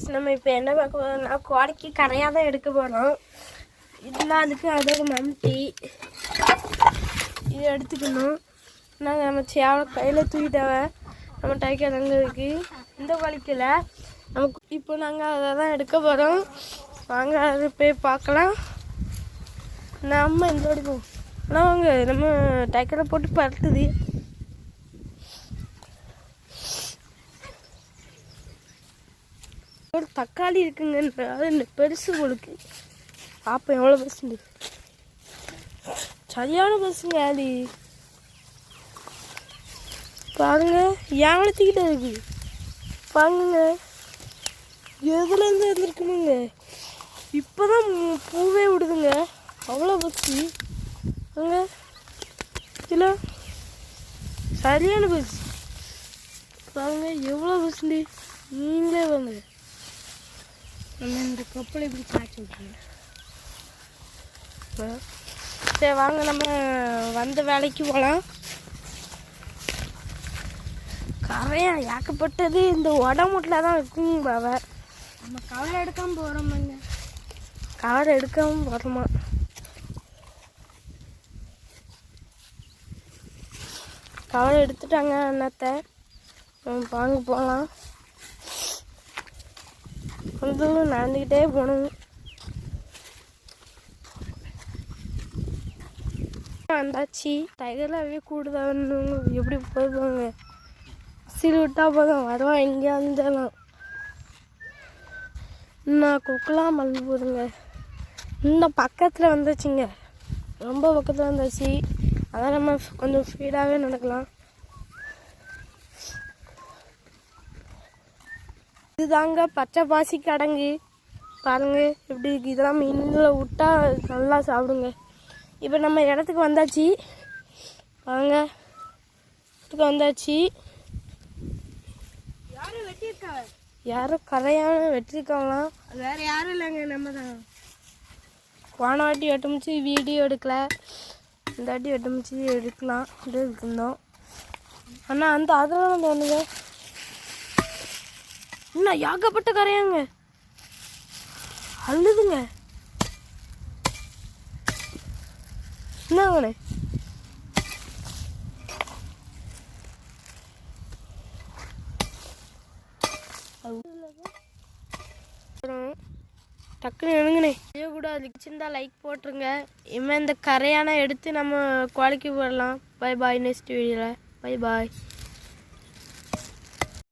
Guys, நம்ம இப்போ என்ன பார்க்க போகிறோம்னா கோடைக்கு கரையாக தான் எடுக்க போகிறோம். இதெல்லாம் அதுக்கு அதோட மம்டி இது எடுத்துக்கணும். நாங்கள் நம்ம சேவலை கையில் தூக்கிட்டாவே நம்ம டைக்க அங்கே இருக்குது. இந்த குளிக்கல நமக்கு இப்போ நாங்கள் அதை தான் எடுக்க போகிறோம். வாங்க அது போய் பார்க்கலாம். நம்ம இந்த ஓடிப்போம். ஆனால் வாங்க நம்ம டைக்கரை போட்டு பறக்குது. ஒரு தக்காளி இருக்குங்க, அது பெருசு உங்களுக்கு பார்ப்போம் எவ்வளோ பெருசுண்டு. சரியான பெருசுங்க. அது பாருங்க ஏவலத்திக்கிட்ட இருக்கு பாருங்க. எதுலேருந்து வந்துருக்குனுங்க, இப்போதான் பூவே விடுதுங்க. அவ்வளோ பெருசு அங்க இதில் சரியான பெருசு பாருங்க எவ்வளோ பெருசுண்டு. நீங்களே வாங்க நம்ம இந்த கப்பலை இப்படி காய்ச்சி விட்டுருங்க. சரி வாங்க நம்ம வந்த வேலைக்கு போகலாம். கரையா ஏக்கப்பட்டது இந்த உடம்புட்டில் தான் இருக்குங்க பாவ. நம்ம கவலை எடுக்காமல் போகிறோமாங்க. கவலை எடுக்காமல் போகிறோமா? கவலை எடுத்துட்டாங்க அண்ணாத்தை. வாங்க போகலாம். கொஞ்சம் நடந்துக்கிட்டே போகணும். வந்தாச்சு. டைகர்லாகவே கூடுதான்னு எப்படி போதுவாங்க. சிறு விட்டா போதும் வருவான் எங்கேயா இருந்தாலும். இன்னும் கொக்கலாம் மல்லு போதுங்க. இன்னும் பக்கத்தில் வந்துச்சுங்க, ரொம்ப பக்கத்தில் வந்தாச்சு. அதான் நம்ம கொஞ்சம் ஸ்பீடாகவே நடக்கலாம். இதுதாங்க பச்சை பாசி கடங்கு பாருங்க எப்படி இருக்கு. இதெல்லாம் மீனில் விட்டா நல்லா சாப்பிடுங்க. இப்போ நம்ம இடத்துக்கு வந்தாச்சு. வாங்க இடத்துக்கு வந்தாச்சு. யாரும் வெட்டியிருக்காங்க, யாரும் கரையான வெட்டியிருக்காங்களாம். வேறு யாரும் இல்லைங்க, நம்ம தான். போன வாட்டி வெட்டமிச்சு வீடியோ எடுக்கல, இந்த வாட்டி வெட்டமிச்சு எடுக்கலாம் இருந்தோம். ஆனால் அந்த அதெல்லாம் தோணுங்க இன்னும் ஏகப்பட்ட கரையாங்க அழுதுங்க. என்னங்கண்ணே டக்குன்னு எழுங்கண்ணே. இதே கூட அதுக்கு சின்னதா லைக் போட்டுருங்க. இனிமேல் இந்த கரையான எடுத்து நம்ம குவாலிக்கு போடலாம். Bye bye. நெக்ஸ்ட் வீடியோவில் பை பாய்.